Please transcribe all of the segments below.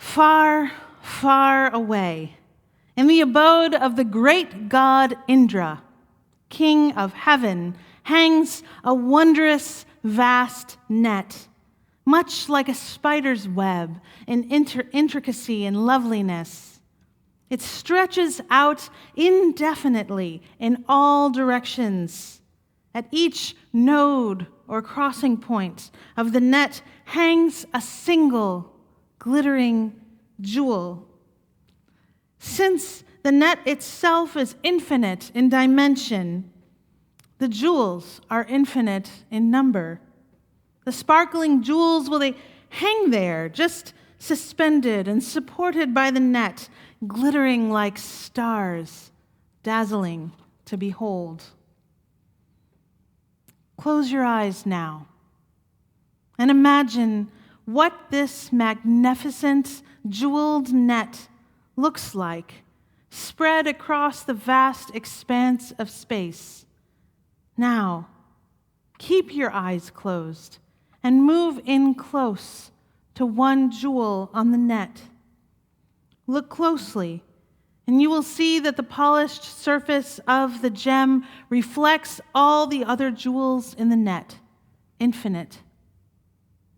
Far, far away, in the abode of the great god Indra, king of heaven, hangs a wondrous, vast net, much like a spider's web in intricacy and loveliness. It stretches out indefinitely in all directions. At each node or crossing point of the net hangs a single glittering jewel. Since the net itself is infinite in dimension, the jewels are infinite in number. The sparkling jewels, well, they hang there, just suspended and supported by the net, glittering like stars, dazzling to behold. Close your eyes now and imagine what this magnificent jeweled net looks like, spread across the vast expanse of space. Now, keep your eyes closed and move in close to one jewel on the net. Look closely, and you will see that the polished surface of the gem reflects all the other jewels in the net, infinite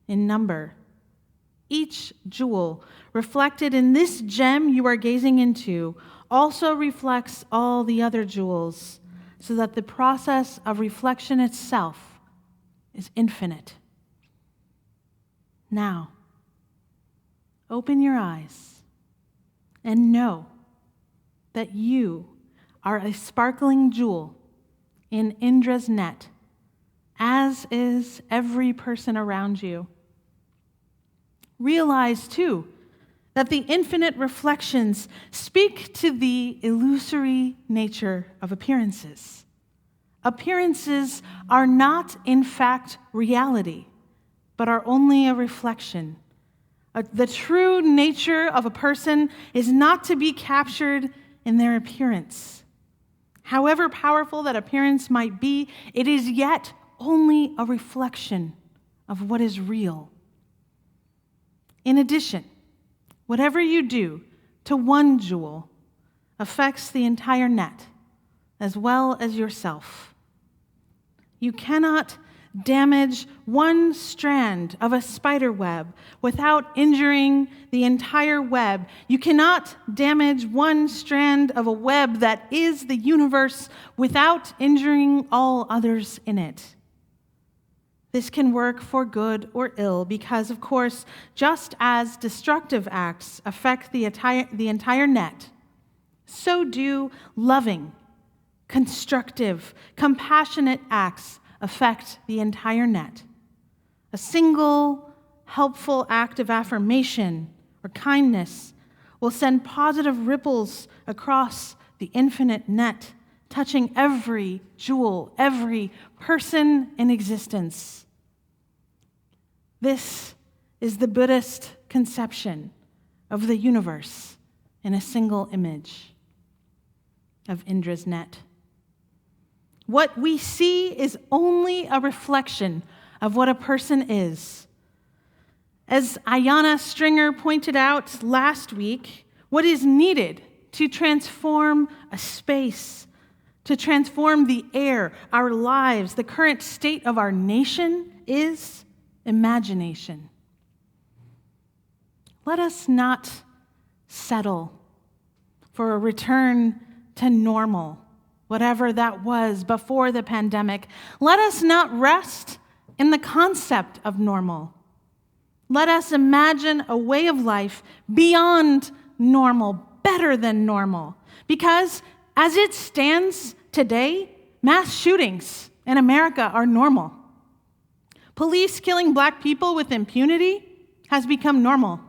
in number. Each jewel reflected in this gem you are gazing into also reflects all the other jewels, so that the process of reflection itself is infinite. Now, open your eyes and know that you are a sparkling jewel in Indra's net, as is every person around you. Realize, too, that the infinite reflections speak to the illusory nature of appearances. Appearances are not, in fact, reality, but are only a reflection. The true nature of a person is not to be captured in their appearance. However powerful that appearance might be, it is yet only a reflection of what is real. In addition, whatever you do to one jewel affects the entire net, as well as yourself. You cannot damage one strand of a spider web without injuring the entire web. You cannot damage one strand of a web that is the universe without injuring all others in it. This can work for good or ill because, of course, just as destructive acts affect the entire net, so do loving, constructive, compassionate acts affect the entire net. A single helpful act of affirmation or kindness will send positive ripples across the infinite net, touching every jewel, every person in existence. This is the Buddhist conception of the universe in a single image of Indra's net. What we see is only a reflection of what a person is. As Ayanna Stringer pointed out last week, what is needed to transform a space, to transform the air, our lives, the current state of our nation is imagination. Let us not settle for a return to normal, whatever that was before the pandemic. Let us not rest in the concept of normal. Let us imagine a way of life beyond normal, better than normal. Because as it stands today, mass shootings in America are normal. Police killing black people with impunity has become normal.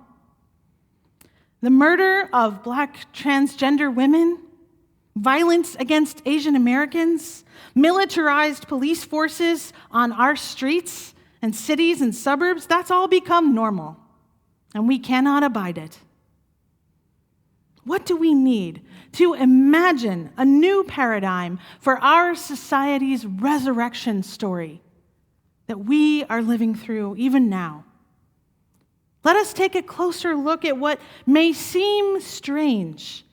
The murder of black transgender women, violence against Asian Americans, militarized police forces on our streets and cities and suburbs, that's all become normal, and we cannot abide it. What do we need to imagine a new paradigm for our society's resurrection story that we are living through even now? Let us take a closer look at what may seem strange,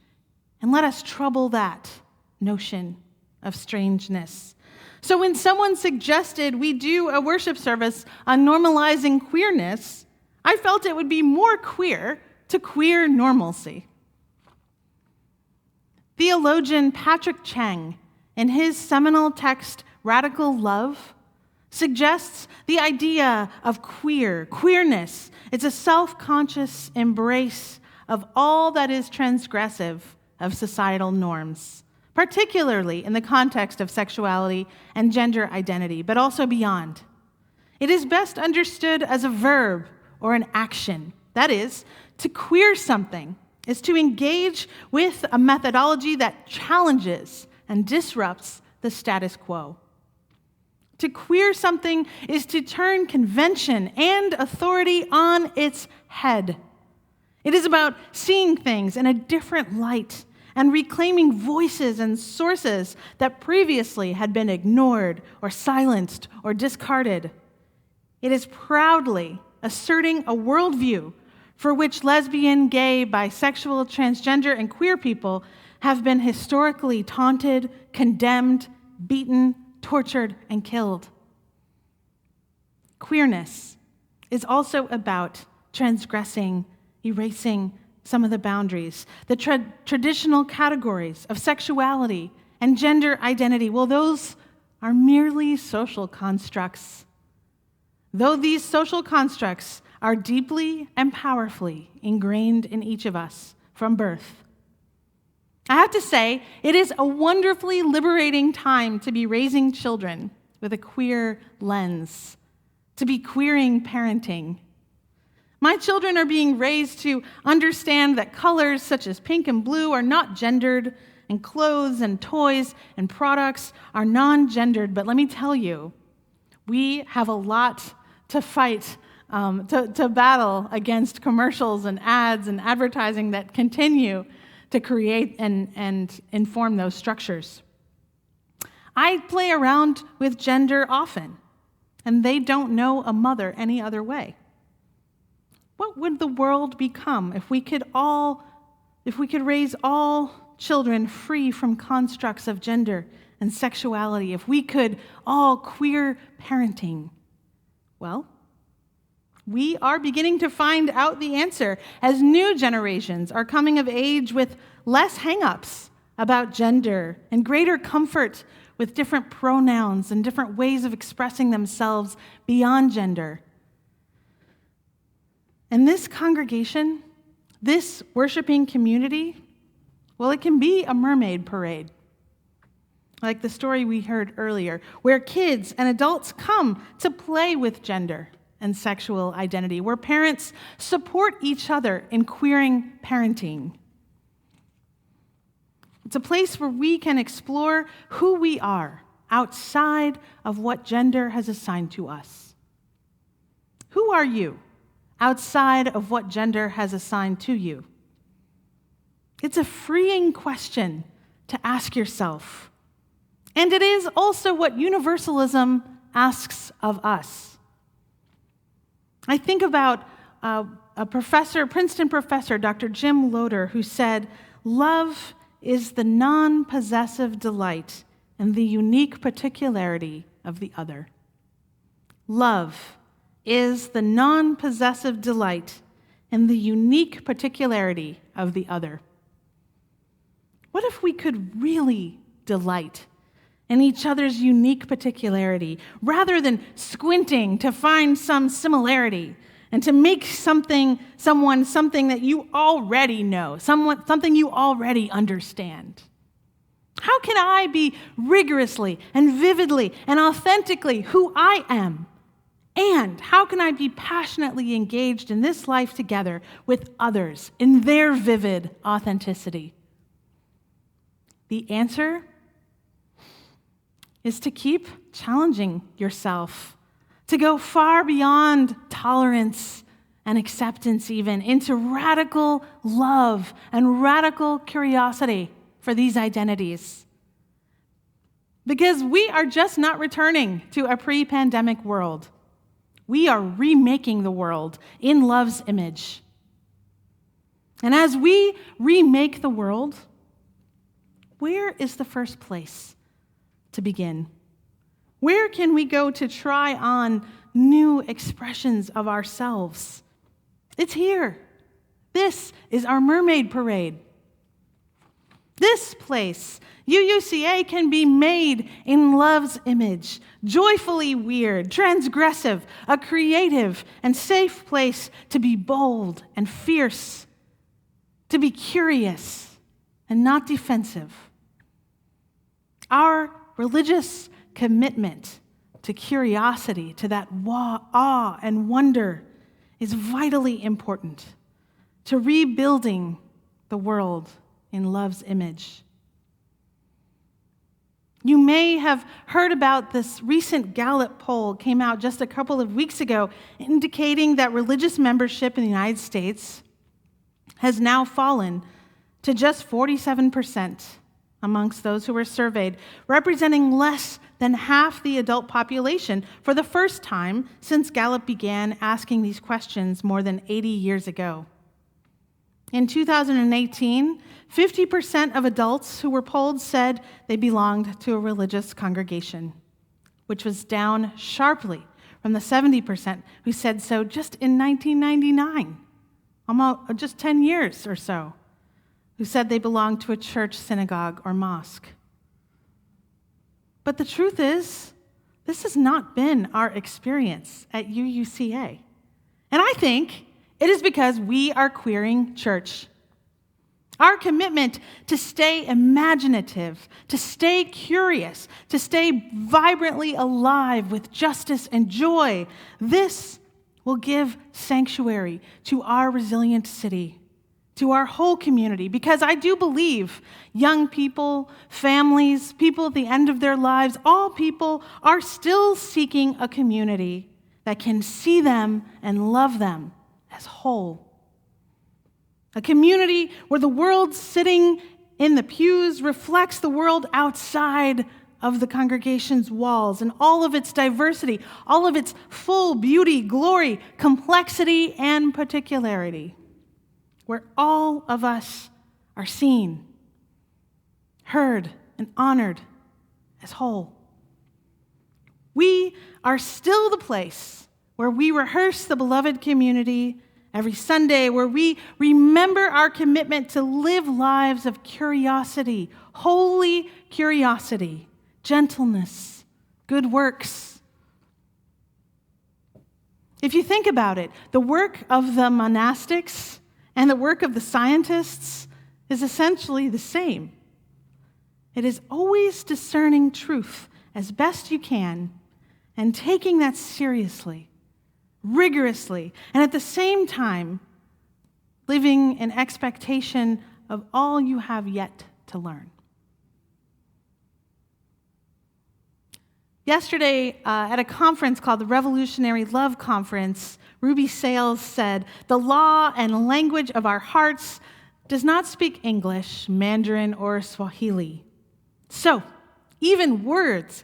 and let us trouble that notion of strangeness. So when someone suggested we do a worship service on normalizing queerness, I felt it would be more queer to queer normalcy. Theologian Patrick Cheng, in his seminal text, Radical Love, suggests the idea of queerness. It's a self-conscious embrace of all that is transgressive of societal norms, particularly in the context of sexuality and gender identity, but also beyond. It is best understood as a verb or an action. That is, to queer something is to engage with a methodology that challenges and disrupts the status quo. To queer something is to turn convention and authority on its head. It is about seeing things in a different light and reclaiming voices and sources that previously had been ignored or silenced or discarded. It is proudly asserting a worldview for which lesbian, gay, bisexual, transgender, and queer people have been historically taunted, condemned, beaten, tortured, and killed. Queerness is also about transgressing, erasing some of the boundaries. The traditional categories of sexuality and gender identity, well, those are merely social constructs. Though these social constructs are deeply and powerfully ingrained in each of us from birth. I have to say, it is a wonderfully liberating time to be raising children with a queer lens, to be queering parenting. My children are being raised to understand that colors such as pink and blue are not gendered, and clothes and toys and products are non-gendered. But let me tell you, we have a lot to fight, to battle against commercials and ads and advertising that continue to create and inform those structures. I play around with gender often, and they don't know a mother any other way. What would the world become if we could raise all children free from constructs of gender and sexuality, if we could all queer parenting? Well, we are beginning to find out the answer as new generations are coming of age with less hang-ups about gender and greater comfort with different pronouns and different ways of expressing themselves beyond gender. And this congregation, this worshiping community, well, it can be a mermaid parade, like the story we heard earlier, where kids and adults come to play with gender and sexual identity, where parents support each other in queering parenting. It's a place where we can explore who we are outside of what gender has assigned to us. Who are you outside of what gender has assigned to you? It's a freeing question to ask yourself. And it is also what Universalism asks of us. I think about a professor, Princeton professor, Dr. Jim Loder, who said, "Love is the non-possessive delight in the unique particularity of the other." Love is the non-possessive delight in the unique particularity of the other. What if we could really delight in each other's unique particularity, rather than squinting to find some similarity and to make someone something that you already know, something you already understand? How can I be rigorously and vividly and authentically who I am? And how can I be passionately engaged in this life together with others in their vivid authenticity? The answer is to keep challenging yourself, to go far beyond tolerance and acceptance even, into radical love and radical curiosity for these identities. Because we are just not returning to a pre-pandemic world. We are remaking the world in love's image. And as we remake the world, where is the first place to begin? Where can we go to try on new expressions of ourselves? It's here. This is our mermaid parade. This place, UUCA, can be made in love's image, joyfully weird, transgressive, a creative and safe place to be bold and fierce, to be curious and not defensive. Our religious commitment to curiosity, to that awe and wonder, is vitally important to rebuilding the world in love's image. You may have heard about this recent Gallup poll, came out just a couple of weeks ago, indicating that religious membership in the United States has now fallen to just 47% amongst those who were surveyed, representing less than half the adult population for the first time since Gallup began asking these questions more than 80 years ago. In 2018, 50% of adults who were polled said they belonged to a religious congregation, which was down sharply from the 70% who said so just in 1999, almost just 10 years or so, who said they belonged to a church, synagogue, or mosque. But the truth is, this has not been our experience at UUCA. And I think it is because we are queering church. Our commitment to stay imaginative, to stay curious, to stay vibrantly alive with justice and joy, this will give sanctuary to our resilient city, to our whole community, because I do believe young people, families, people at the end of their lives, all people are still seeking a community that can see them and love them as whole. A community where the world sitting in the pews reflects the world outside of the congregation's walls and all of its diversity, all of its full beauty, glory, complexity, and particularity, where all of us are seen, heard, and honored as whole. We are still the place where we rehearse the beloved community every Sunday, where we remember our commitment to live lives of curiosity, holy curiosity, gentleness, good works. If you think about it, the work of the monastics and the work of the scientists is essentially the same. It is always discerning truth as best you can and taking that seriously, rigorously, and at the same time, living in expectation of all you have yet to learn. Yesterday, at a conference called the Revolutionary Love Conference, Ruby Sales said, "The law and language of our hearts does not speak English, Mandarin, or Swahili. So, even words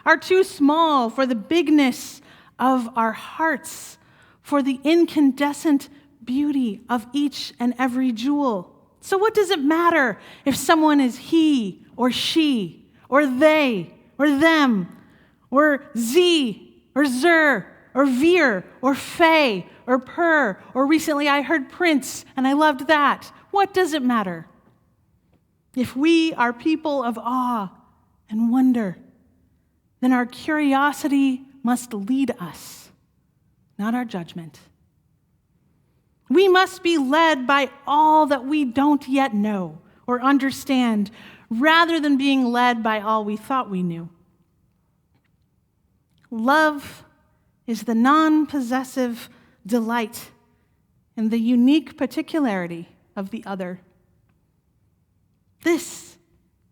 are too small for the bigness of our hearts, for the incandescent beauty of each and every jewel. So what does it matter if someone is he or she or they or them or Z or Zer or Veer or Faye or Per, or recently I heard Prince and I loved that. What does it matter? If we are people of awe and wonder, then our curiosity must lead us, not our judgment. We must be led by all that we don't yet know or understand, rather than being led by all we thought we knew. Love is the non-possessive delight in the unique particularity of the other. This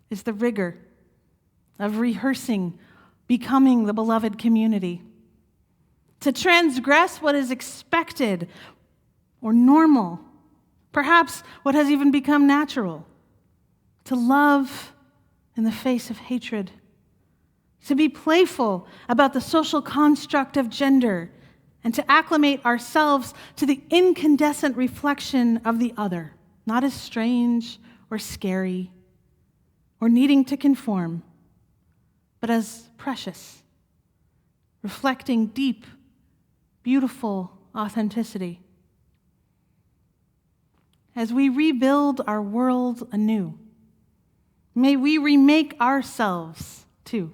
is the rigor of rehearsing becoming the beloved community. To transgress what is expected or normal, perhaps what has even become natural. To love in the face of hatred. to be playful about the social construct of gender, and to acclimate ourselves to the incandescent reflection of the other, not as strange or scary or needing to conform, but as precious, reflecting deep, beautiful authenticity. As we rebuild our world anew, may we remake ourselves, too,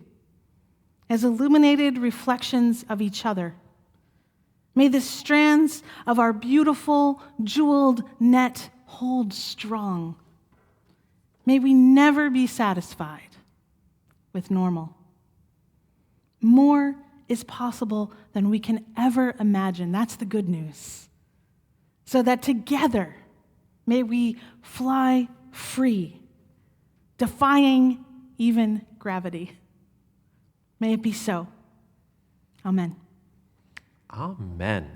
as illuminated reflections of each other. May the strands of our beautiful, jeweled net hold strong. May we never be satisfied with normal. More is possible than we can ever imagine. That's the good news. So that together, may we fly free, defying even gravity. May it be so. Amen. Amen.